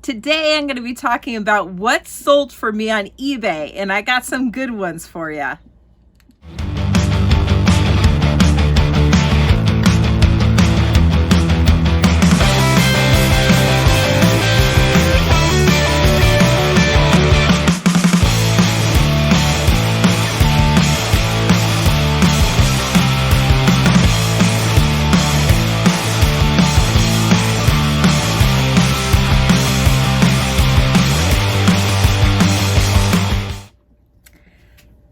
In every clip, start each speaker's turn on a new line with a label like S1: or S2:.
S1: Today I'm going to be talking about what sold for me on eBay, and I got some good ones for you.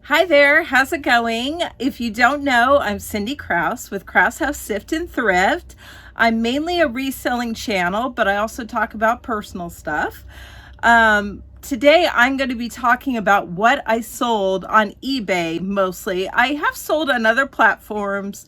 S1: Hi there, how's it going? If you don't know, I'm Cindy Krause with Krause House Sift and Thrift. I'm mainly a reselling channel, but I also talk about personal stuff. Today I'm going to be talking about what I sold on eBay mostly. I have sold on other platforms.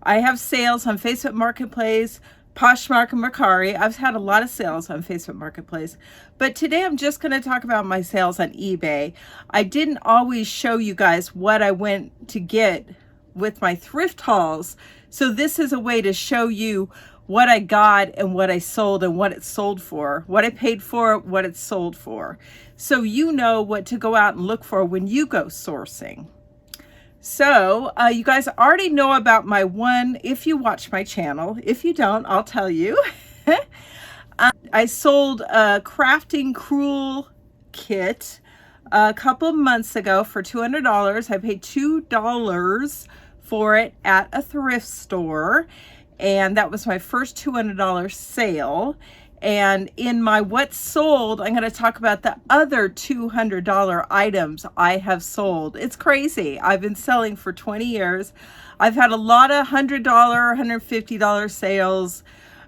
S1: I have sales on Facebook Marketplace, Poshmark, and Mercari. I've had a lot of sales on Facebook Marketplace, but today I'm just going to talk about my sales on eBay. I didn't always show you guys what I went to get with my thrift hauls, so this is a way to show you what I got and what I sold and what it sold for, what I paid for it, what it sold for, so you know what to go out and look for when you go sourcing. So you guys already know about my one, if you watch my channel. If you don't, I'll tell you. I sold a crafting crewel kit a couple of months ago for $200. I paid $2 for it at a thrift store, and that was my first $200 sale. And in my what sold, I'm going to talk about the other $200 items I have sold. It's crazy. I've been selling for 20 years. I've had a lot of $100, $150 sales,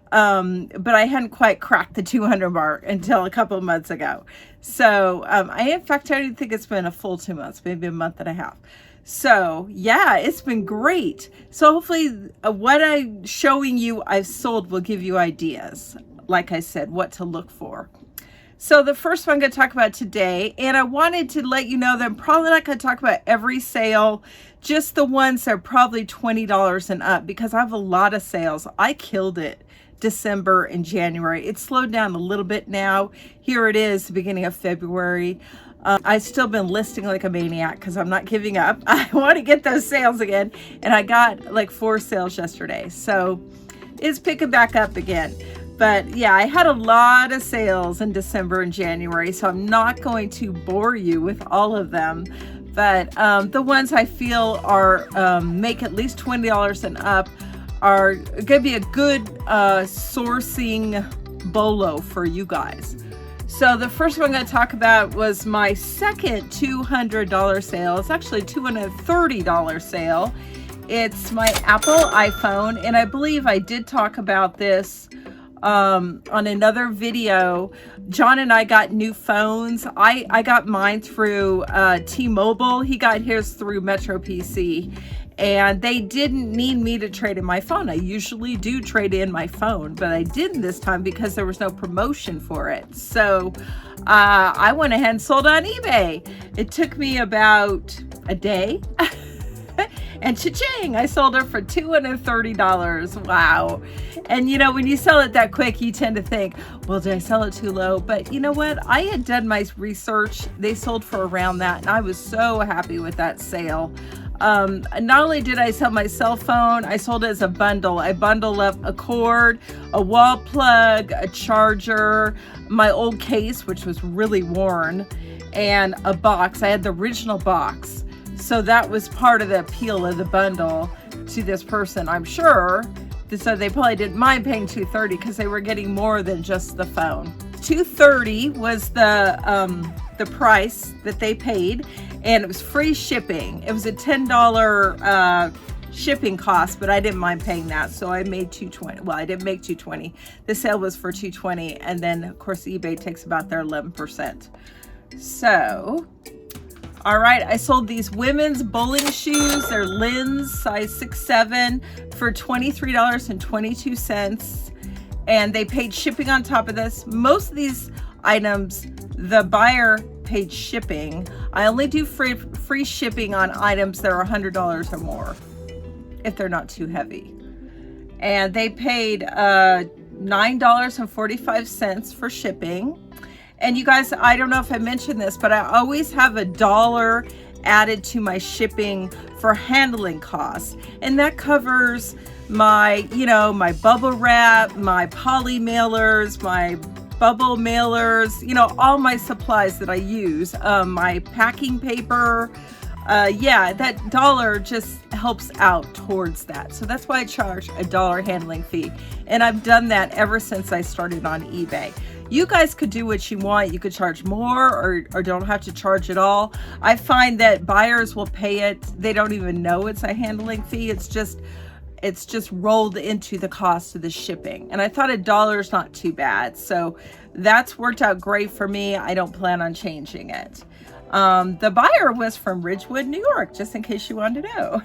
S1: but I hadn't quite cracked the 200 mark until a couple of months ago. So in fact, I don't think it's been a full 2 months, maybe a month and a half. So yeah, it's been great. So hopefully what I'm showing you I've sold will give you ideas. Like I said, what to look for. So the first one I'm going to talk about today, and I wanted to let you know that I'm probably not going to talk about every sale, just the ones that are probably $20 and up, because I have a lot of sales. I killed it December and January. It slowed down a little bit now. Here it is, the beginning of February. I've still been listing like a maniac because I'm not giving up. I want to get those sales again, and I got like 4 sales yesterday. So it's picking back up again. But yeah, I had a lot of sales in December and January, so I'm not going to bore you with all of them. But the ones I feel are make at least $20 and up are going to be a good sourcing BOLO for you guys. So the first one I'm going to talk about was my second $200 sale. It's actually a $230 sale. It's my Apple iPhone, and I believe I did talk about this on another video. John and I got new phones. I got mine through T-Mobile. He got his through Metro PC, and they didn't need me to trade in my phone. I usually do trade in my phone, but I didn't this time because there was no promotion for it. So I went ahead and sold on eBay. It took me about a day. And cha-ching, I sold her for $230. Wow. And you know, when you sell it that quick, you tend to think, well, did I sell it too low? But you know what? I had done my research. They sold for around that, and I was so happy with that sale. Not only did I sell my cell phone, I sold it as a bundle. I bundled up a cord, a wall plug, a charger, my old case, which was really worn, and a box. I had the original box. So that was part of the appeal of the bundle to this person, I'm sure. So they probably didn't mind paying $230 because they were getting more than just the phone. $230 was the price that they paid, and it was free shipping. It was a $10 shipping cost, but I didn't mind paying that, so I made $220. Well, I didn't make $220. The sale was for $220, and then of course eBay takes about their 11%. So all right, I sold these women's bowling shoes. They're Lynn's, size 6'7", for $23.22. And they paid shipping on top of this. Most of these items, the buyer paid shipping. I only do free shipping on items that are $100 or more, if they're not too heavy. And they paid $9.45 for shipping. And you guys, I don't know if I mentioned this, but I always have $1 added to my shipping for handling costs. And that covers my, my bubble wrap, my poly mailers, my bubble mailers, all my supplies that I use, my packing paper. Yeah, that dollar just helps out towards that. So that's why I charge $1 handling fee. And I've done that ever since I started on eBay. You guys could do what you want. You could charge more or don't have to charge at all. I find that buyers will pay it. They don't even know it's a handling fee. It's just rolled into the cost of the shipping. And I thought $1 is not too bad. So that's worked out great for me. I don't plan on changing it. The buyer was from Ridgewood, New York, just in case you wanted to know.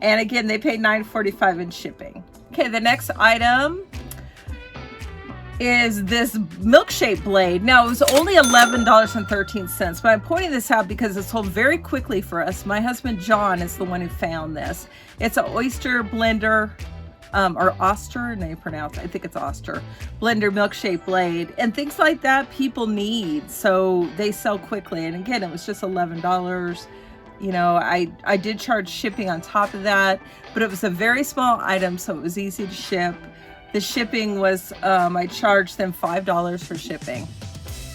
S1: And again, they paid $9.45 in shipping. Okay, the next item is this milkshake blade. Now, it was only $11.13, but I'm pointing this out because it sold very quickly for us. My husband, John, is the one who found this. It's an oyster blender, or Oster, and they pronounce it, I think it's Oster, blender milkshake blade. And things like that people need, so they sell quickly. And again, it was just $11. I did charge shipping on top of that, but it was a very small item, so it was easy to ship. The shipping was, I charged them $5 for shipping.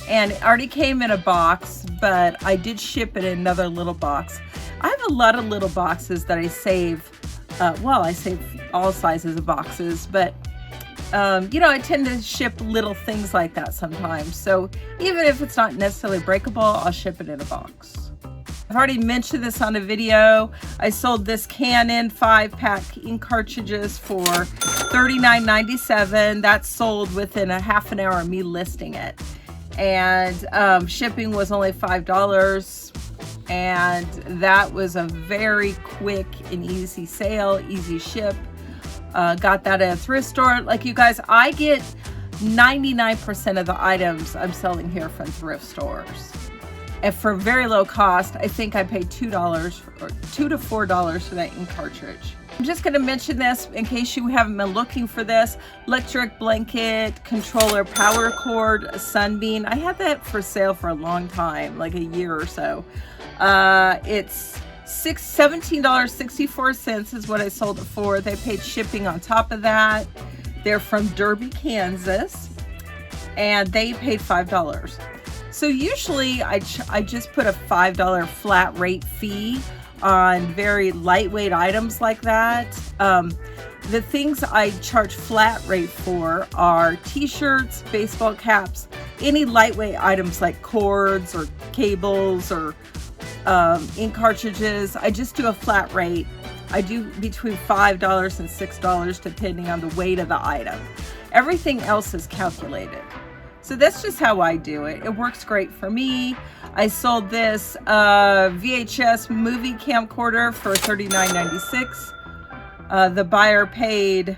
S1: And it already came in a box, but I did ship it in another little box. I have a lot of little boxes that I save. I save all sizes of boxes, but, I tend to ship little things like that sometimes. So even if it's not necessarily breakable, I'll ship it in a box. I've already mentioned this on a video. I sold this Canon 5-pack ink cartridges for $39.97. That sold within a half an hour of me listing it. And shipping was only $5. And that was a very quick and easy sale, easy ship. Got that at a thrift store. Like you guys, I get 99% of the items I'm selling here from thrift stores. And for very low cost, I think I paid $2 or $2 to $4 for that ink cartridge. I'm just going to mention this in case you haven't been looking for this. Electric blanket, controller, power cord, sunbeam. I had that for sale for a long time, like a year or so. It's $17.64 is what I sold it for. They paid shipping on top of that. They're from Derby, Kansas, and they paid $5. So usually I just put a $5 flat rate fee on very lightweight items like that. The things I charge flat rate for are t-shirts, baseball caps, any lightweight items like cords or cables or ink cartridges. I just do a flat rate. I do between $5 and $6 depending on the weight of the item. Everything else is calculated. So that's just how I do it. It works great for me. I sold this VHS Movie Camcorder for $39.96. The buyer paid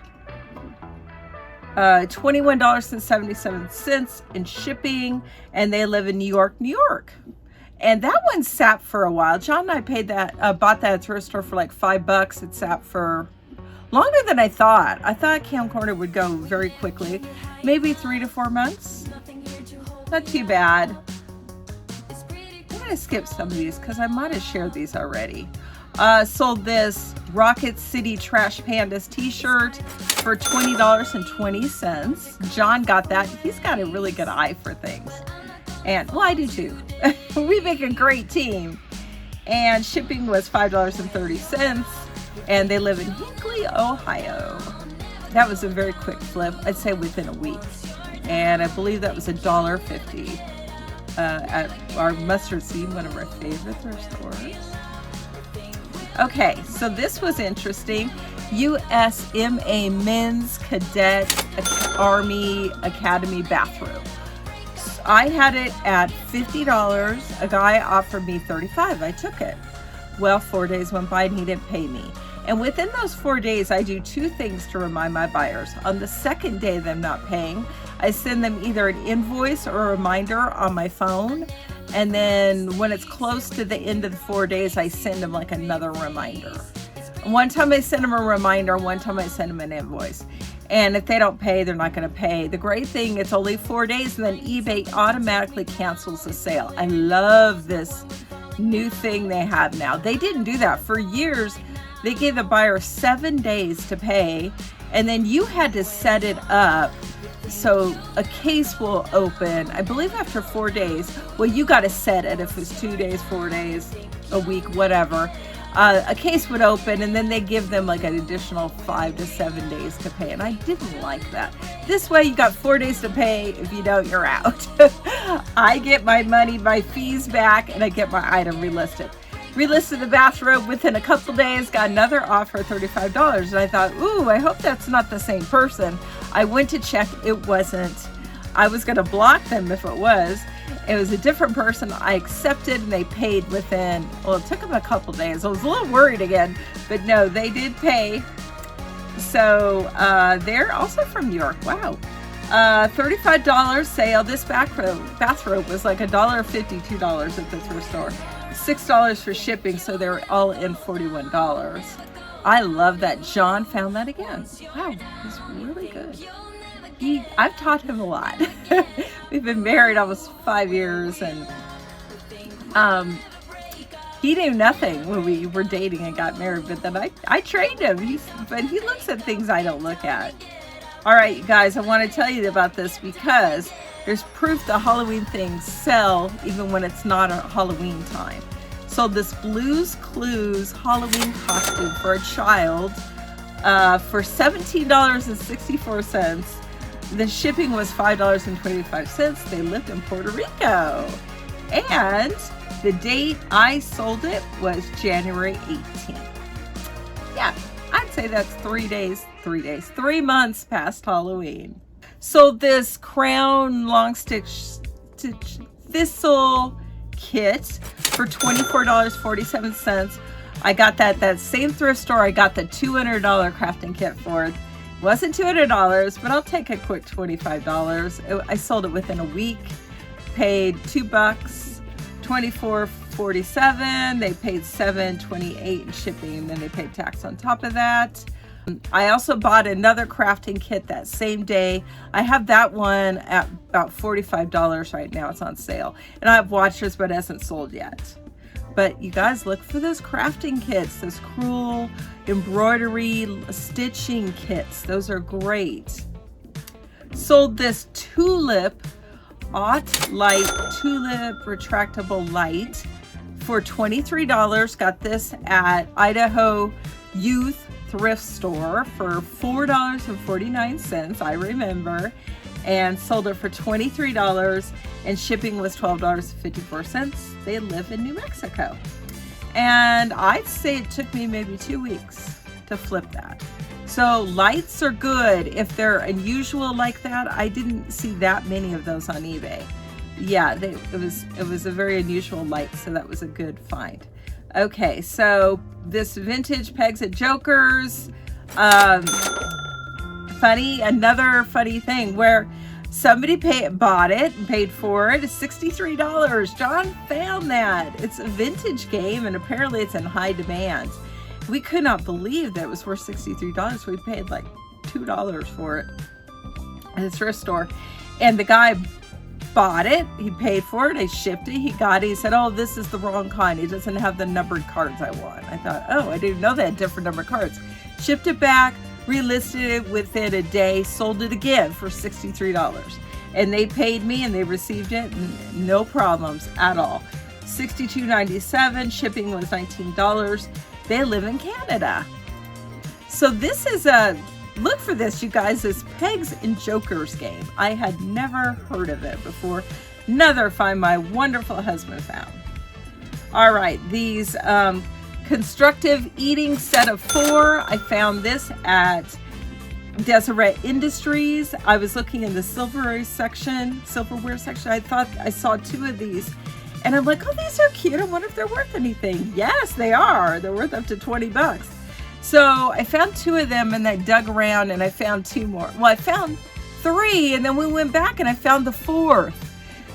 S1: $21.77 in shipping, and they live in New York, New York. And that one sat for a while. John and I bought that at a thrift store for like $5. It sat for longer than I thought. I thought camcorder would go very quickly, maybe 3 to 4 months. Not too bad. I'm gonna skip some of these because I might have shared these already. Sold this Rocket City Trash Pandas t-shirt for $20.20. John got that. He's got a really good eye for things. And, well, I do too. We make a great team. And shipping was $5.30. And they live in Hinckley, Ohio. That was a very quick flip. I'd say within a week. And I believe that was $1.50 at our Mustard Seed, one of our favorite thrift stores. Okay, so this was interesting. USMA Men's Cadet Army Academy bathrobe. I had it at $50. A guy offered me $35. I took it. Well, 4 days went by and he didn't pay me. And within those 4 days, I do two things to remind my buyers. On the second day them not paying, I send them either an invoice or a reminder on my phone. And then when it's close to the end of the 4 days, I send them like another reminder. One time I send them a reminder, one time I send them an invoice. And if they don't pay, they're not going to pay. The great thing, it's only 4 days, and then eBay automatically cancels the sale. I love this new thing they have now. They didn't do that for years. They gave the buyer 7 days to pay, and then you had to set it up so a case will open, I believe after 4 days. Well, you got to set it if it's 2 days, 4 days, a week, whatever. A case would open, and then they give them like an additional 5 to 7 days to pay, and I didn't like that. This way you got 4 days to pay. If you don't, you're out. I get my money, my fees back, and I get my item relisted. Relisted the bathrobe within a couple days, got another offer, $35, and I thought, ooh, I hope that's not the same person. I went to check, it wasn't. I was gonna block them if it was. It was a different person. I accepted, and they paid within, well, it took them a couple days. I was a little worried again, but no, they did pay. So they're also from New York. Wow. $35 sale. This bathrobe was like $1.50, $2 at the thrift store. $6 for shipping, so they were all in $41. I love that. John found that again. Wow, he's really good. I've taught him a lot. We've been married almost 5 years, and he knew nothing when we were dating and got married, but then I trained him. But he looks at things I don't look at. All right, you guys, I want to tell you about this because there's proof the Halloween things sell even when it's not a Halloween time. So this Blue's Clues Halloween costume for a child for $17.64. The shipping was $5.25. They lived in Puerto Rico. And the date I sold it was January 18th. Yeah, I'd say that's 3 months past Halloween. So this crown long stitch thistle kit for $24.47. I got that same thrift store I got the $200 crafting kit for. It wasn't $200, but I'll take a quick $25. I sold it within a week. Paid $2, $24.47. They paid $7.28 in shipping, and then they paid tax on top of that. I also bought another crafting kit that same day. I have that one at about $45 right now. It's on sale. And I have watchers, but it hasn't sold yet. But you guys, look for those crafting kits, those crewel embroidery stitching kits. Those are great. Sold this tulip, light tulip retractable light for $23. Got this at Idaho Youth Thrift Store for $4.49, I remember, and sold it for $23, and shipping was $12.54. They live in New Mexico, and I'd say it took me maybe 2 weeks to flip that. So lights are good if they're unusual like that. I didn't see that many of those on eBay. Yeah, it was a very unusual light, so that was a good find. Okay, so this vintage pegs at Joker's. Another funny thing where somebody bought it and paid for it. It's $63. John found that. It's a vintage game, and apparently it's in high demand. We could not believe that it was worth $63. We paid like $2 for it at the thrift store. And the guy bought it, he paid for it, I shipped it, he got it, he said, oh, this is the wrong kind, it doesn't have the numbered cards I want. I thought, oh, I didn't know they had different numbered cards. Shipped it back, relisted it within a day, sold it again for $63. And they paid me, and they received it, no problems at all. $62.97, shipping was $19. They live in Canada. So this is look for this, you guys, this Pegs and Jokers game. I had never heard of it before. Another find my wonderful husband found. All right, these Constructive eating set of 4. I found this at Deseret Industries. I was looking in the silverware section. I thought I saw 2 of these, and I'm like, oh, these are cute. I wonder if they're worth anything. Yes, they are. They're worth up to $20. So I found 2 of them, and I dug around, and I found 2 more. Well, I found 3, and then we went back, and I found the 4th.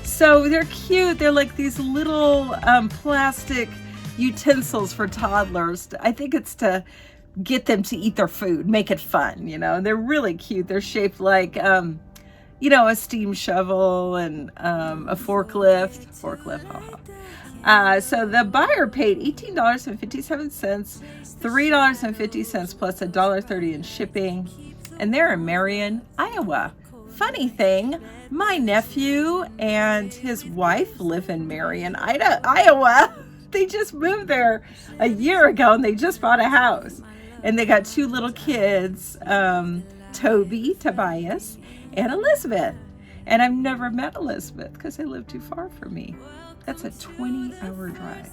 S1: So they're cute. They're like these little plastic utensils for toddlers. I think it's to get them to eat their food, make it fun, you know. They're really cute. They're shaped like, you know, a steam shovel and a forklift, haha. So the buyer paid $18.57, $3.50 plus $1.30 in shipping, and they're in Marion, Iowa. Funny thing, my nephew and his wife live in Marion, Iowa. They just moved there a year ago and they just bought a house. And they got 2 little kids, Tobias, and Elizabeth. And I've never met Elizabeth because they live too far from me. That's a 20-hour drive.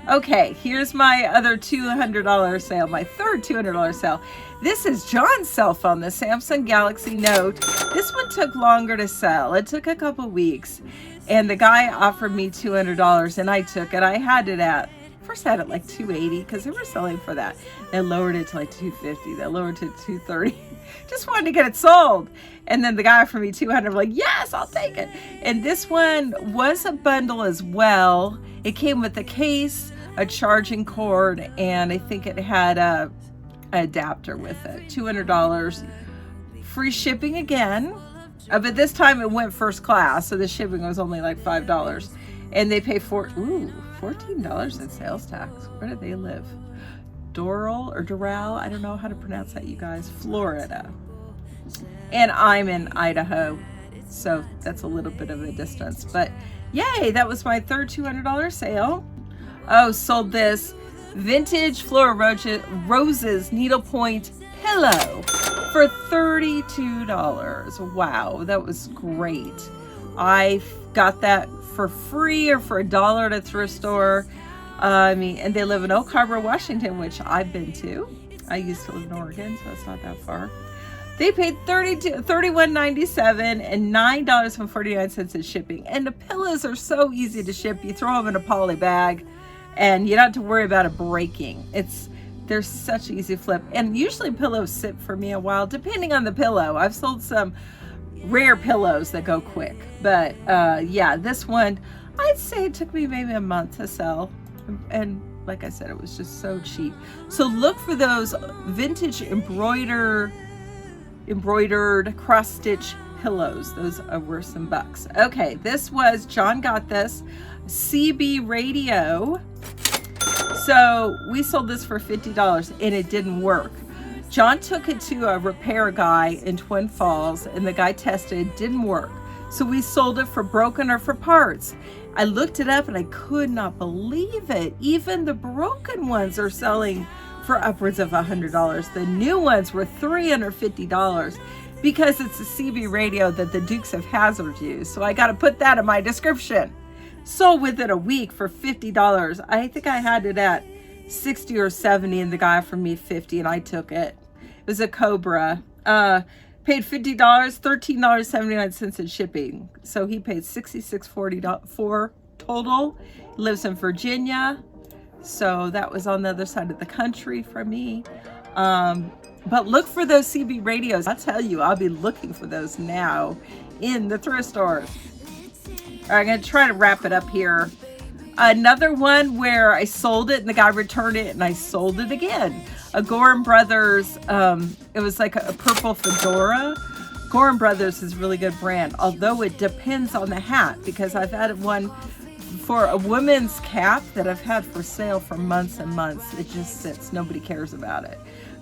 S1: Okay, here's my other $200 sale, my third $200 sale. This is John's cell phone, the Samsung Galaxy Note. This one took longer to sell. It took a couple weeks, and the guy offered me $200, and I took it. I had it at, first I had it like $280 because they were selling for that. They lowered it to like $250. They lowered it to $230. Just wanted to get it sold. And then the guy offered me $200. I'm like, yes, I'll take it. And this one was a bundle as well. It came with a case, a charging cord, and I think it had a adapter with it. $200. Free shipping again. But this time it went first class, so the shipping was only like $5. And they pay $14 in sales tax. Where do they live? Doral, I don't know how to pronounce that, you guys. Florida. And I'm in Idaho, so that's a little bit of a distance. But yay, that was my third $200 sale. Oh, sold this vintage Flora Roses needlepoint pillow for $32. Wow, that was great. I got that for free or for $1 at a thrift store. And they live in Oak Harbor, Washington, which I've been to. I used to live in Oregon, so it's not that far. They paid $31.97 and $9.49 in shipping. And the pillows are so easy to ship. You throw them in a poly bag, and you don't have to worry about it breaking. They're such easy flip. And usually pillows sit for me a while, depending on the pillow. I've sold some rare pillows that go quick. But yeah, this one, I'd say it took me maybe a month to sell. And like I said, it was just so cheap. So look for those vintage embroidered cross-stitch pillows. Those are worth some bucks. Okay, this was, John got this, CB radio. So we sold this for $50 and it didn't work. John took it to a repair guy in Twin Falls and the guy tested it, didn't work. So we sold it for broken or for parts. I looked it up and I could not believe it. Even the broken ones are selling for upwards of $100. The new ones were $350 because it's a CB radio that the Dukes of Hazzard use. So I got to put that in my description. Sold within a week for $50. I think I had it at 60 or 70 and the guy offered me 50 and I took it. It was a Cobra. Paid $50, $13.79 in shipping. So he paid $66.44 total. He lives in Virginia. So that was on the other side of the country from me. But look for those CB radios. I'll tell you, I'll be looking for those now in the thrift stores. All right, I'm going to try to wrap it up here. Another one where I sold it and the guy returned it and I sold it again. A Gorham Brothers, it was like a purple fedora. Gorham Brothers is a really good brand, although it depends on the hat, because I've had one for a woman's cap that I've had for sale for months and months. It just sits, nobody cares about it.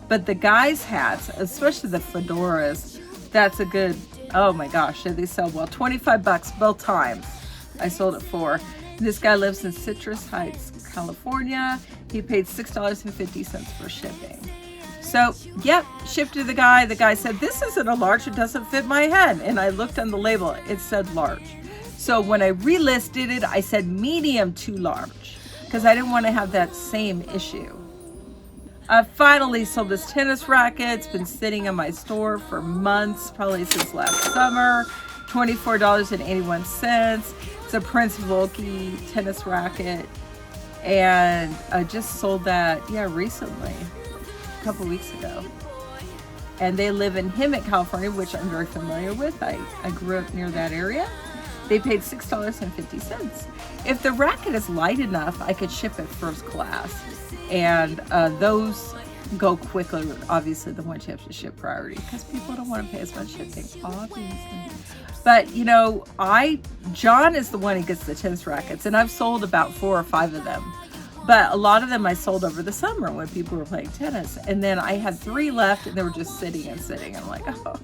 S1: But the guys' hats, especially the fedoras, that's a good, oh my gosh, they sell well. 25 bucks both times I sold it for. This guy lives in Citrus Heights, California. He paid $6.50 for shipping. So, yep, shipped to the guy. The guy said, this isn't a large, it doesn't fit my head. And I looked on the label, it said large. So when I relisted it, I said medium to large, because I didn't want to have that same issue. I finally sold this tennis racket. It's been sitting in my store for months, probably since last summer. $24.81. It's a Prince Volke tennis racket. And I just sold that, recently, a couple weeks ago. And they live in Hemet, California, which I'm very familiar with. I grew up near that area. They paid $6.50. If the racket is light enough, I could ship it first class. And those go quicker, obviously, the ones you have to ship priority, because people don't want to pay as much shipping, obviously. But you know, John is the one who gets the tennis rackets, and I've sold about 4 or 5 of them. But a lot of them I sold over the summer when people were playing tennis. And then I had 3 left, and they were just sitting and sitting. I'm like, oh,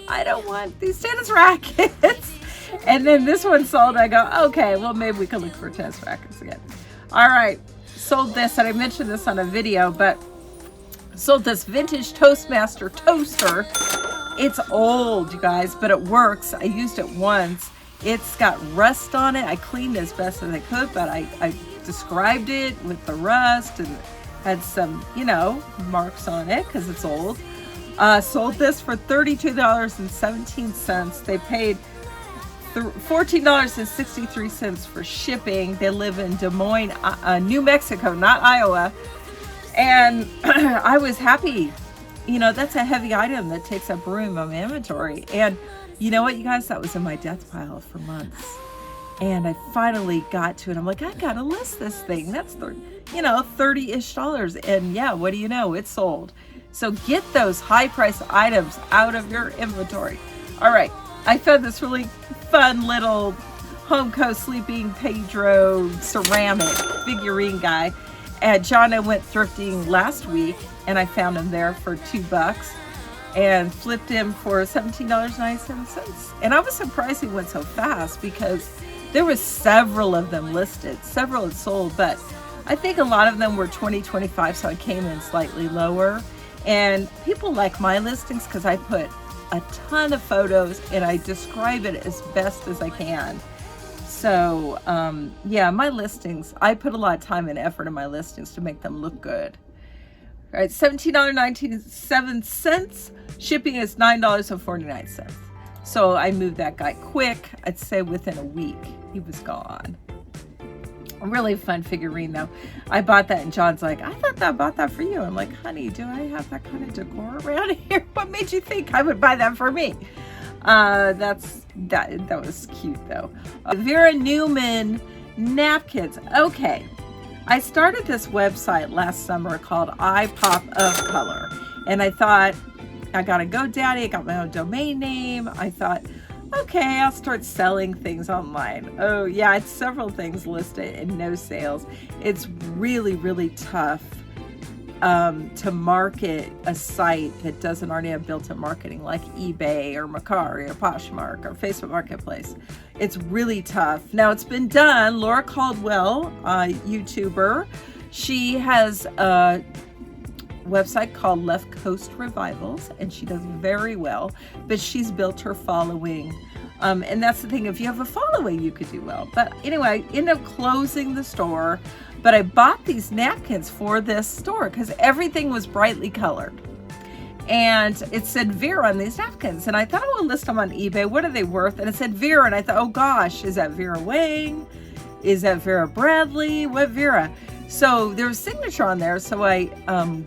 S1: I don't want these tennis rackets. And then this one sold. I go, okay, well, maybe we can look for tennis rackets again. All right, sold this, and I mentioned this on a video, but sold this vintage Toastmaster toaster. It's old, you guys, but it works. I used it once. It's got rust on it. I cleaned it as best as I could, but I described it with the rust and had some, you know, marks on it because it's old. Sold this for $32.17. They paid $14.63 for shipping. They live in Des Moines, New Mexico, not Iowa. And I was happy. You know, that's a heavy item that takes up room on my inventory. And you know what, you guys? That was in my death pile for months. And I finally got to it. I'm like, I gotta list this thing. That's $30-ish. And yeah, what do you know? It's sold. So get those high price items out of your inventory. All right, I found this really fun little Homeco Sleeping Pedro ceramic figurine guy. And John and I went thrifting last week, and I found him there for $2 and flipped him for $17.97. And I was surprised he went so fast because there was several of them listed. Several had sold, but I think a lot of them were 2025, so I came in slightly lower. And people like my listings because I put a ton of photos and I describe it as best as I can. So yeah, my listings, I put a lot of time and effort in my listings to make them look good. All right, $17.97. Shipping is $9.49. So I moved that guy quick. I'd say within a week, he was gone. A really fun figurine though. I bought that and John's like, I thought I bought that for you. I'm like, honey, do I have that kind of decor around here? What made you think I would buy that for me? That was cute though. Vera Newman napkins. Okay. I started this website last summer called I Pop of Color. And I thought, I got a GoDaddy, I got my own domain name. I thought, okay, I'll start selling things online. Oh yeah, it's several things listed and no sales. It's really, really tough to market a site that doesn't already have built-in marketing like eBay or Mercari or Poshmark or Facebook Marketplace. It's really tough. Now it's been done. Laura Caldwell, YouTuber, she has a website called Left Coast Revivals, and she does very well, but she's built her following. And that's the thing, if you have a following, you could do well. But anyway, I ended up closing the store, but I bought these napkins for this store because everything was brightly colored. And it said Vera on these napkins. And I thought, I will list them on eBay. What are they worth? And it said Vera. And I thought, oh gosh, is that Vera Wang? Is that Vera Bradley? What Vera? So there was a signature on there. So I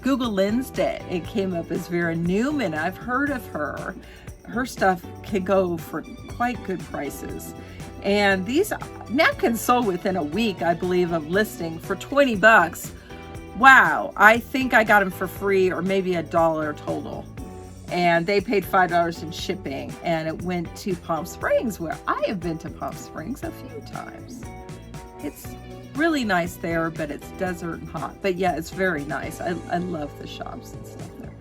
S1: Google lensed it. It came up as Vera Newman. I've heard of her. Her stuff can go for quite good prices. And these napkins sold within a week, I believe, of listing for $20. Wow, I think I got them for free or maybe $1 total. And they paid $5 in shipping, and it went to Palm Springs, where I have been to Palm Springs a few times. It's really nice there, but it's desert and hot. But yeah, it's very nice. I love the shops and stuff there.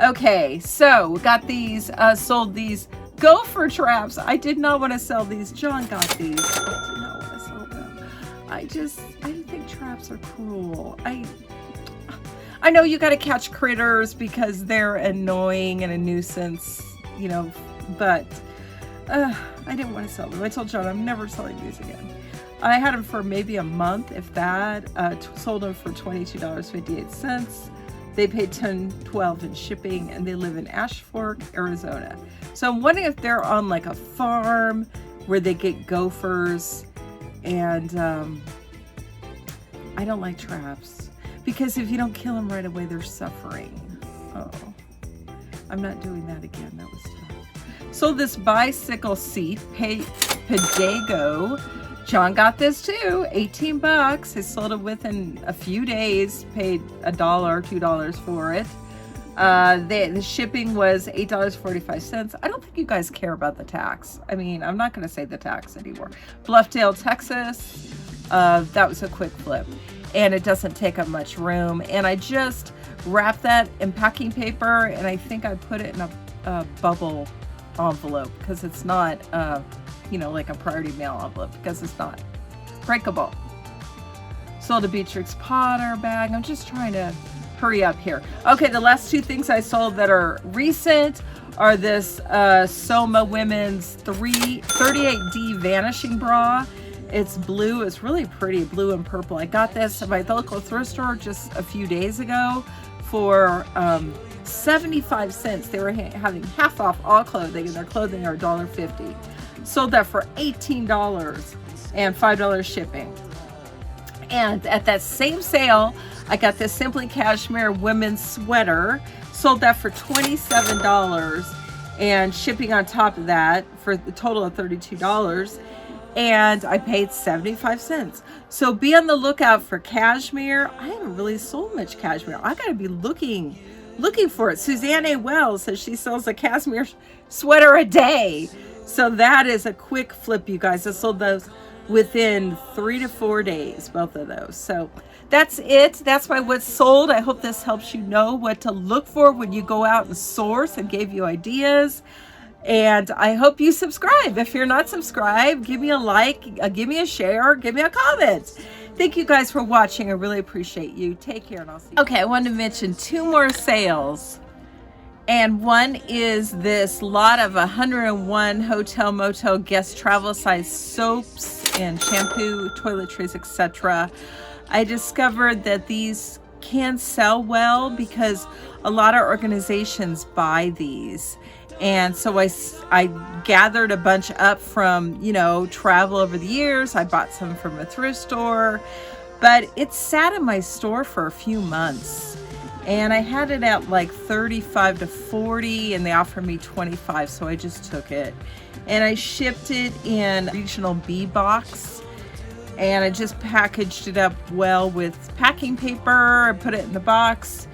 S1: Okay, so we got these, sold these Gopher Traps. I did not want to sell these. John got these. I did not want to sell them. I didn't think traps are cool. I know you got to catch critters because they're annoying and a nuisance, you know, but I didn't want to sell them. I told John I'm never selling these again. I had them for maybe a month, if that. Sold them for $22.58. They paid $10.12 in shipping, and they live in Ash Fork, Arizona. So I'm wondering if they're on like a farm where they get gophers. And I don't like traps because if you don't kill them right away, they're suffering. Oh, I'm not doing that again. That was tough. So this bicycle seat, Pedego. John got this too, $18. I sold it within a few days, paid $1, $2 for it. The shipping was $8.45. I don't think you guys care about the tax. I mean, I'm not going to say the tax anymore. Bluffdale, Texas. That was a quick flip, and it doesn't take up much room. And I just wrapped that in packing paper, and I think I put it in a bubble envelope, because it's not, you know, like a priority mail envelope, because it's not breakable. Sold a Beatrix Potter bag. I'm just trying to hurry up here. Okay, the last two things I sold that are recent are this Soma Women's 38D Vanishing Bra. It's blue. It's really pretty, blue and purple. I got this at my local thrift store just a few days ago for 75 cents. They were having half off all clothing, and their clothing are $1.50. Sold that for $18 and $5 shipping. And at that same sale, I got this Simply Cashmere women's sweater. Sold that for $27 and shipping on top of that for the total of $32. And I paid 75 cents. So be on the lookout for cashmere. I haven't really sold much cashmere. I gotta be looking for it. Suzanne A. Wells says she sells a cashmere sweater a day. So that is a quick flip, you guys. I sold those within 3 to 4 days, both of those. So that's it. That's my what's sold. I hope this helps you know what to look for when you go out and source, and gave you ideas. And I hope you subscribe. If you're not subscribed, give me a like, give me a share, give me a comment. Thank you guys for watching. I really appreciate you. Take care, and I'll see you. Okay, I wanted to mention 2 more sales. And one is this lot of 101 Hotel Motel guest travel size soaps and shampoo, toiletries, etc. I discovered that these can sell well because a lot of organizations buy these. And so I gathered a bunch up from, you know, travel over the years. I bought some from a thrift store, but it sat in my store for a few months. And I had it at like 35 to 40, and they offered me 25, so I just took it. And I shipped it in regional B box, and I just packaged it up well with packing paper. I put it in the box,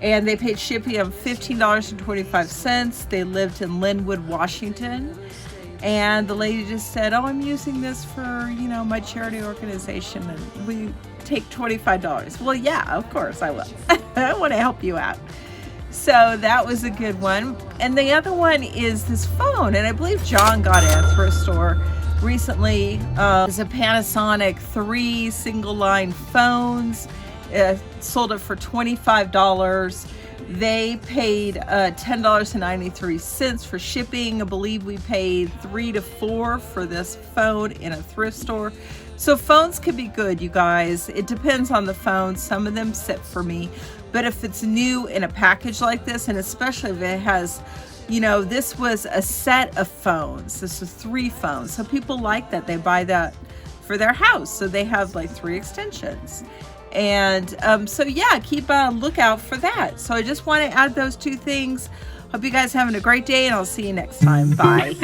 S1: and they paid shipping of $15.25. They lived in Linwood, Washington. And the lady just said, oh, I'm using this for, you know, my charity organization, and we take $25. Well, yeah, of course I will. I want to help you out. So that was a good one. And the other one is this phone, and I believe John got it at a thrift store recently. It's a Panasonic 3 single line phones. Sold it for $25. They paid $10.93 for shipping. I believe we paid $3 to $4 for this phone in a thrift store. So phones can be good, you guys. It depends on the phone. Some of them sit for me. But if it's new in a package like this, and especially if it has, you know, this was a set of phones. This was 3 phones. So people like that. They buy that for their house. So they have like 3 extensions. And so yeah, keep a lookout for that. So I just want to add those 2 things. Hope you guys having a great day, and I'll see you next time. Bye.